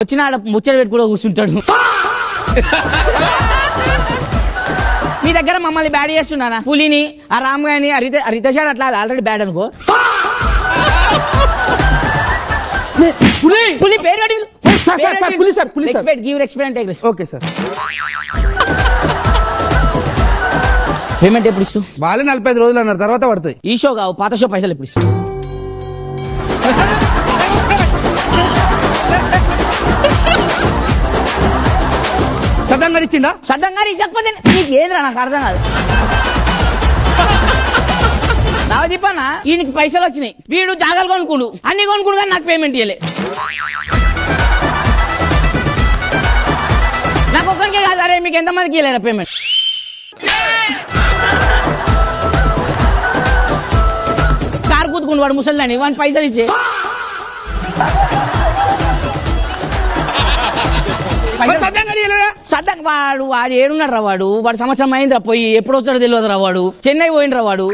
వచ్చిన ముచ్చట పెట్టి కూడా కూర్చుంటాడు. మీ దగ్గర మమ్మల్ని బ్యాడ్ చేస్తున్నానా? పులిని, ఆ రామ్ గాని, రితేషాడు అట్లా ఆల్రెడీ బ్యాడ్ అనుకో. పులి పేరు ఓకే సార్. పేమెంట్ ఎప్పుడు ఇస్తూ? వాళ్ళే 45 రోజులు అన్నారు, తర్వాత పడుతుంది. ఈ షో కావు, పాత షో పైసలు ఎప్పుడు ఇస్తూ? సదంగా ఇచ్చిండా? సదంగా ఇచ్చకపోతే నీకు ఏంద్రా, నాకు అర్థం కాదు. నవదీపన్న ఈయనకి పైసలు వచ్చినాయి, వీడు జాగాలు కొనుక్కుడు, అన్ని కొనుక్కుడు, కానీ నాకు పేమెంట్ ఇవ్వలే. నాకు ఒక్కరికే కాదు, అరే మీకు ఎంతమందికి ఇవ్వలేరా పేమెంట్? కారు కూతుకుని వాడు ముసలిని వాడిని పైసలు ఇచ్చే సద్దం వాడు ఏడున్నాడు రా, వాడు సంవత్సరం అయిందిరా పోయి, ఎప్పుడు వస్తాడో తెలియదు రా. వాడు చెన్నై పోయిండ్రా వాడు.